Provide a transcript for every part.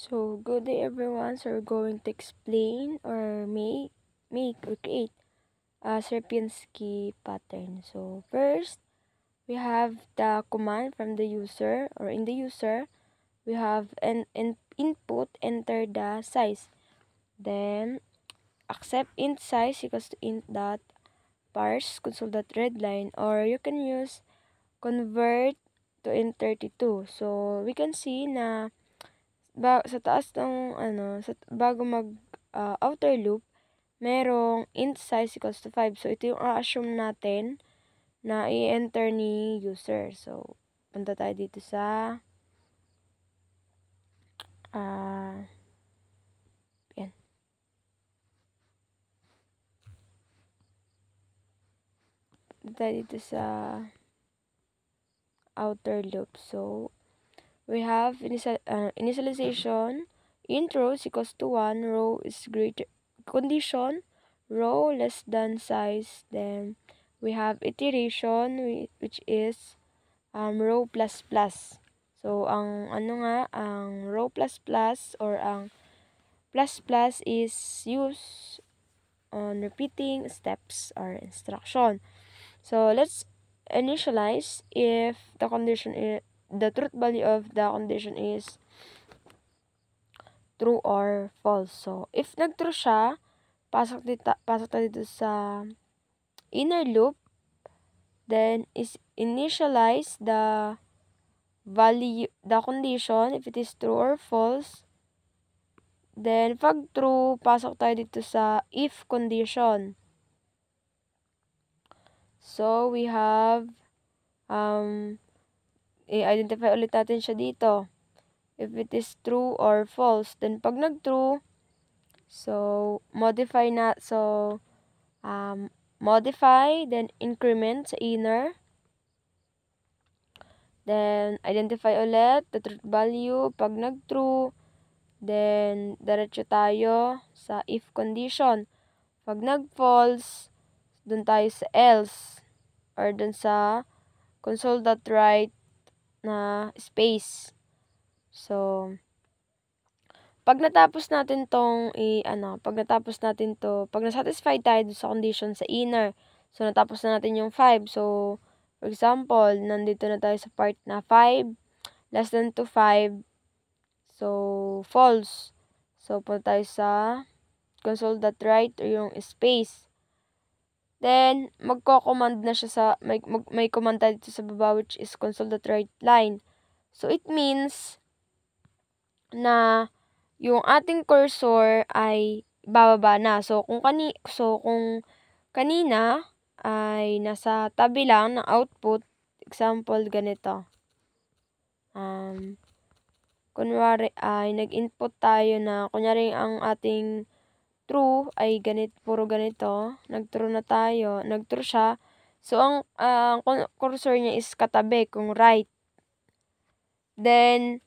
So, good day everyone. So, we're going to explain or make or create a Sierpinski pattern. So, first, we have the command from the user or in the user, we have an input, enter the size. Then, accept int size equals to int dot parse console dot readline, or you can use convert to int32. So, we can see na sa taas ng bago mag outer loop, merong int size equals to 5. So, ito yung a-assume natin na i-enter ni user. So, punta tayo dito sa yan. Punta tayo dito sa outer loop. So, we have initialization, int rows equals to 1, row is greater, condition, row less than size, then we have iteration, which is row plus plus. So, ang row plus plus or ang plus plus is used on repeating steps or instruction. So, let's initialize if the condition is, the truth value of the condition is true or false. So, if nag-true siya, pasok tayo dito sa inner loop, then is initialize the value, the condition, if it is true or false. Then, pag true, pasok tayo dito sa if condition. So, we have, i-identify ulit natin siya dito. If it is true or false. Then, pag nag-true, so, modify, then increment sa inner. Then, identify ulit the truth value. Pag nag-true, then, diretso tayo sa if condition. Pag nag-false, dun tayo sa else. Or dun sa console.write na space. So, pag natapos natin pag na-satisfy tayo sa condition sa inner, so, natapos na natin yung 5. So, for example, nandito na tayo sa part na 5, less than to 5, so, false. So, punta tayo sa console.write or yung space. Then, magko-command na siya sa, may command tayo dito sa baba which is console.write line. So, it means na yung ating cursor ay bababa na. So, kung kanina ay nasa tabi lang ng output, example, ganito. Kunwari ay nag-input tayo na, kunyari ang ating true ay puro ganito. Nag-true na tayo, nag-true siya. So, ang cursor niya is katabi kung right. Then,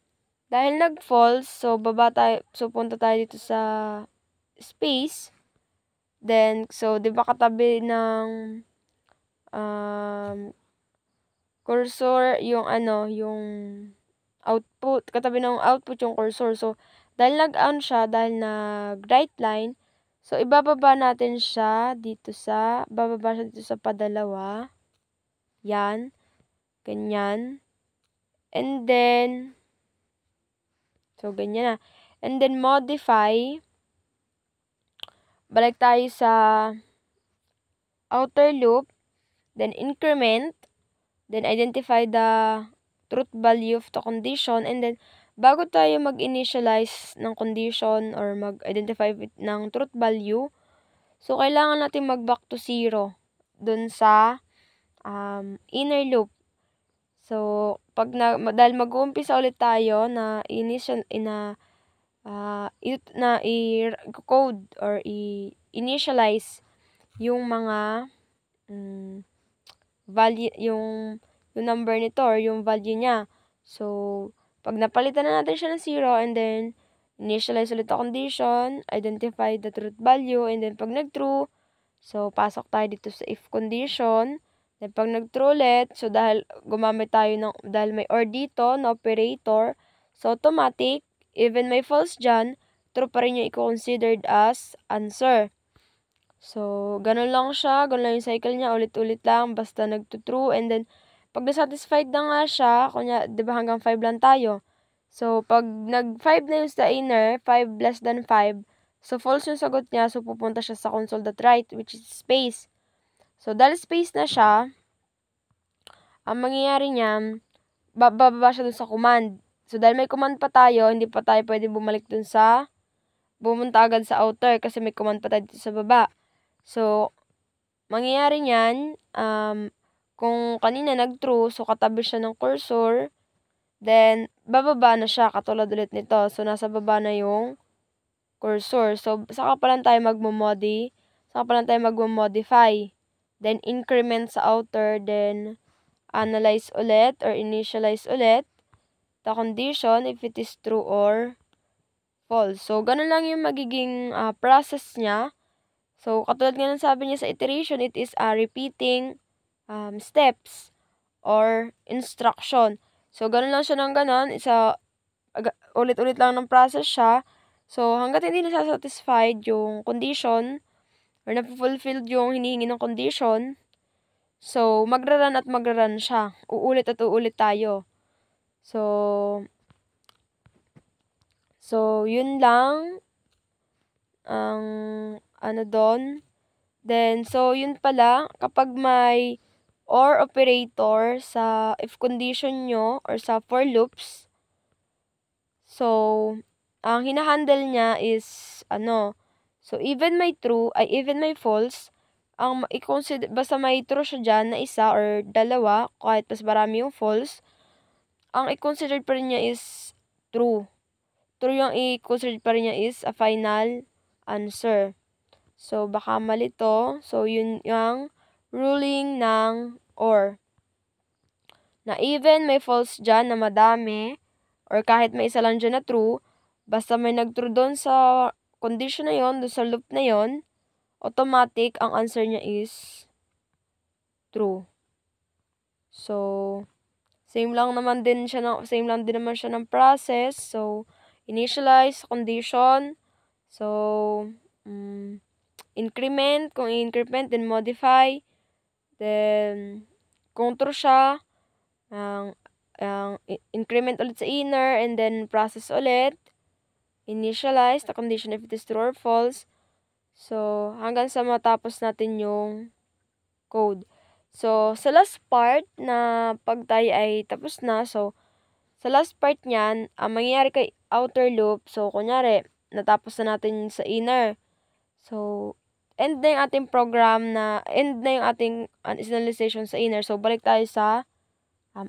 dahil nag-false, so punta tayo dito sa space. Then, so, di ba katabi ng cursor yung output, katabi ng output yung cursor. So, dahil nag-on siya, dahil nag-right line, so, bababa siya dito sa padalawa. Yan. Ganyan. And then, so, ganyan na. And then, modify. Balik tayo sa outer loop. Then, increment. Then, identify the truth value of the condition. And then, bago tayo mag-initialize ng condition or mag-identify ng truth value, so, kailangan natin mag-back to 0 dun sa inner loop. So, dahil mag-uumpisa ulit tayo na i-code or i-initialize yung mga value, yung number nito or yung value niya. So, pag napalitan na natin siya ng 0 and then initialize ulit the condition, identify the truth value, and then pag nag-true, so, pasok tayo dito sa if condition. Then, pag nag-true ulit, so, dahil gumamit tayo dahil may or dito na operator, so, automatic, even may false dyan, true pa rin yung i-considered as answer. So, ganun lang siya, ganun lang yung cycle niya, ulit-ulit lang, basta nagto-true, and then, pag nasatisfied na nga siya, kunya, di ba hanggang 5 lang tayo. So, pag nag-5 na yung sa inner, 5 less than 5, so false yung sagot niya, so pupunta siya sa console.write, which is space. So, dahil space na siya, ang mangyayari niyan, bababa siya dun sa command. So, dahil may command pa tayo, hindi pa tayo pwede bumalik dun sa, bumunta agad sa outer kasi may command pa tayo dito sa baba. So, mangyayari niyan, kung kanina nag-true, so katabi siya ng cursor, then, bababa na siya, katulad ulit nito. So, nasa baba na yung cursor. So, saka pa lang tayo magmo-modify. Then, increment sa outer, then, analyze ulit or initialize ulit the condition if it is true or false. So, ganun lang yung magiging process niya. So, katulad nga ng sabi niya sa iteration, it is repeating steps or instruction. So, ganun lang siya ng ganun. Ulit-ulit lang ng process siya. So, hanggat hindi nasasatisfied yung condition or na-fulfilled yung hinihingi ng condition, so, magra-run at magra-run siya. Uulit at uulit tayo. So, yun lang ang doon. Then, so, yun pala, kapag may OR operator sa if condition nyo or sa for loops, so, ang hinahandle niya is, so, even may false, ang i-consider, basta may true siya dyan na isa or dalawa, kahit mas marami yung false, ang i-consider pa rin niya is true. True yung i-consider pa rin niya is a final answer. So, baka mali to. So, yun yung ruling ng OR. Na even may false dyan na madami, or kahit may isa lang dyan na true, basta may nag-true doon sa condition na yon, doon sa loop na yon, automatic, ang answer niya is true. So, same lang din naman siya ng process. So, initialize, condition. So, increment, kung i-increment, then modify. Then, kung true siya, increment ulit sa inner, and then process ulit. Initialize the condition if it is true or false. So, hanggang sa matapos natin yung code. So, sa last part na pag tayo ay tapos na, so, sa last part niyan, ang mangyayari kay outer loop, so, kunyari, natapos na natin sa inner. So, end na yung ating initialization sa inner. So, balik tayo sa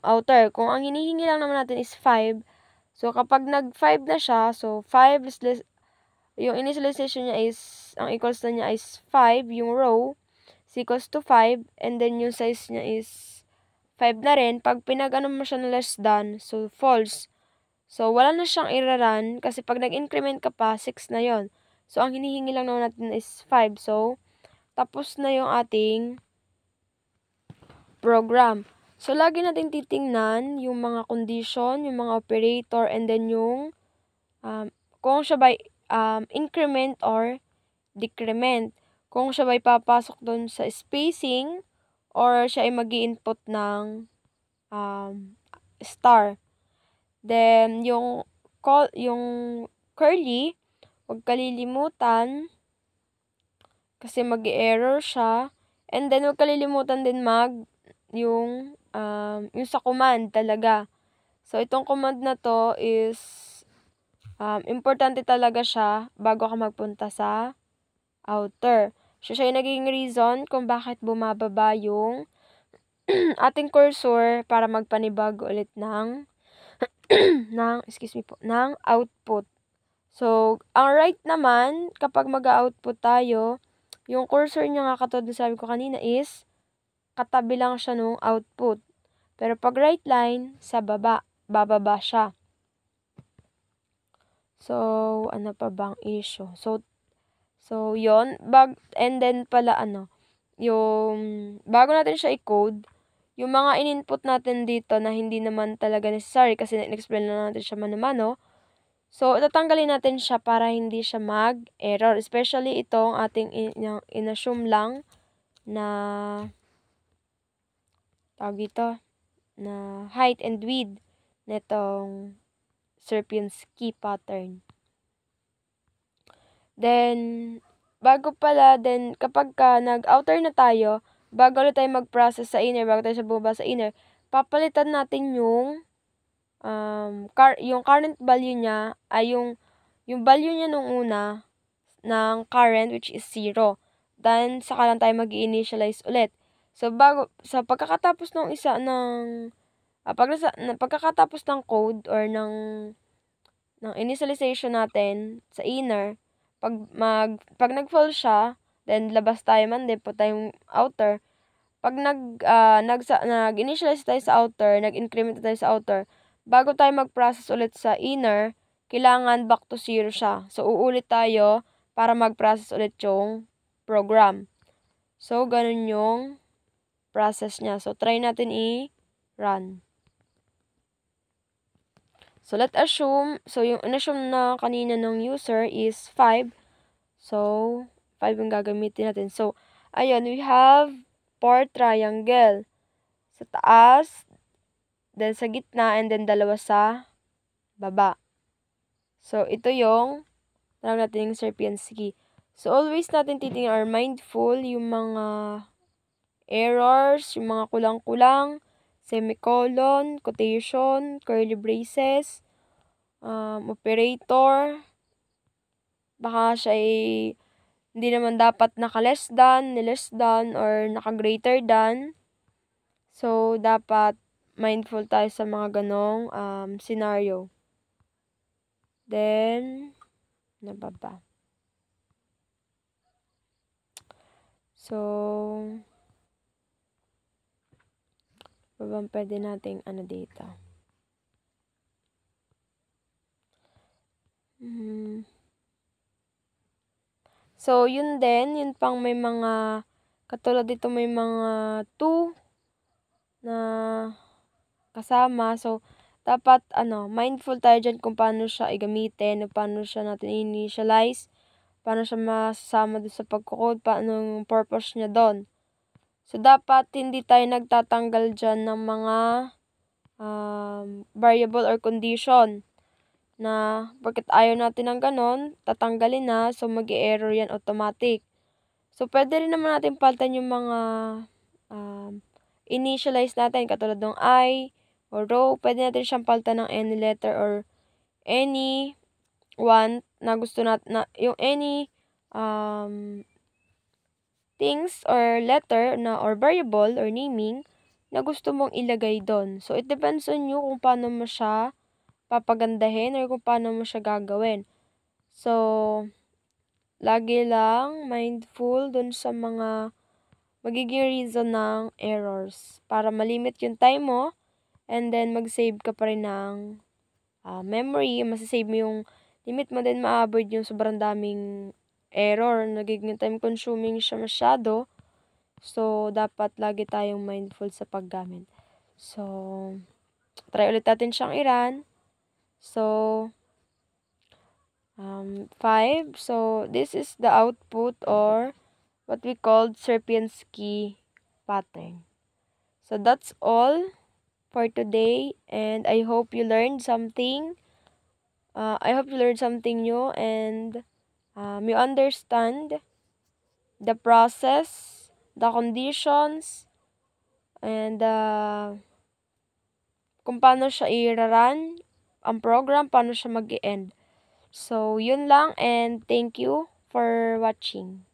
outer. Kung ang hinihingi lang naman natin is 5, so, kapag nag-5 na siya, so, 5 is less, yung initialization niya is, ang equals na niya is 5, yung row, is equals to 5, and then yung size niya is 5 na rin. Pag pinag-ano mo siya na less than, so false. So, wala na siyang i-run, kasi pag nag-increment ka pa, 6 na yon. So, ang hinihingi lang naman natin is 5. So, tapos na yung ating program. So, lagi natin titingnan yung mga condition, yung mga operator, and then yung kung siya by increment or decrement. Kung siya by papasok doon sa spacing or siya ay mag-i-input ng star. Then, yung curly, huwag kalilimutan kasi mag-error siya. And then, huwag kalilimutan din yung sa command talaga. So, itong command na to is importante talaga siya bago ka magpunta sa outer. So, siya yung naging reason kung bakit bumababa yung ating cursor para magpanibago ulit ng ng output. So, ang right naman, kapag mag-output tayo, yung cursor niya nga katulad na sabi ko kanina is katabi lang siya nung output. Pero pag right line, sa bababa siya. So, ano pa bang issue? So yon and then pala yung bago natin siya i-code, yung mga in-input natin dito na hindi naman talaga necessary kasi na-explain na natin siya mano-mano, So, tatanggalin natin siya para hindi siya mag-error. Especially itong ating inassume lang na tawag dito, na height and width nitong Sierpinski pattern. Then, kapag nag-outer na tayo, bago ulit tayo mag-process sa inner, bago tayo bumaba sa inner, papalitan natin yung current value niya ay yung value niya nung una ng current, which is 0. Then, saka lang tayo mag-initialize ulit. So, sa pagkakatapos ng pagkakatapos ng code or ng initialization natin sa inner, pag nag-fall siya, then labas tayo man din po tayong outer. Pag nag-initialize tayo sa outer, nag-increment tayo sa outer, bago tayo mag-process ulit sa inner, kailangan back to 0 siya. So, uulit tayo para mag-process ulit yung program. So, ganun yung process niya. So, try natin i-run. So, let's assume, yung in-assume na kanina ng user is 5. So, 5 yung gagamitin natin. So, ayun, we have 4 triangle. Sa taas, then sa gitna, and then 2 sa baba. So, ito yung tawag natin yung Sierpinski. So, always natin titingnan or mindful yung mga errors, yung mga kulang-kulang, semicolon, quotation, curly braces, operator. Baka siya ay hindi naman dapat naka-less than, ni-less than, or naka-greater than. So, dapat mindful tayo sa mga ganong scenario. Then, nababa. So, babang pwede nating dito. So, yun pang may mga, katulad dito may mga 2 na kasama. So, dapat, mindful tayo dyan kung paano siya igamitin, paano siya natin initialize, paano siya masasama doon sa pagkukode, paano yung purpose niya doon. So, dapat hindi tayo nagtatanggal dyan ng mga variable or condition na bakit ayaw natin ng ganon, tatanggalin na, so mag-i-error yan automatic. So, pwede rin naman natin palitan yung mga initialize natin, katulad ng I or row. Pwede natin siyang palitan ng any letter or any one na gusto natin, yung any things or letter or variable or naming na gusto mong ilagay doon. So, it depends on you kung paano mo siya papagandahin or kung paano mo siya gagawin. So, lagi lang mindful dun sa mga magiging reason ng errors para malimit yung time mo and then mag-save ka pa rin ng memory. Masasave mo yung limit mo din, ma-avoid yung sobrang daming error. Nagiging time consuming siya masyado. So, dapat lagi tayong mindful sa paggamit. So, try ulit natin siyang i-run. So, 5. So, this is the output or what we called Sierpinski pattern. So, that's all for today. And I hope you learned something. I hope you learned something new and you understand the process, the conditions, and kung paano siya i-run ang program, paano siya mag-end. So, yun lang and thank you for watching.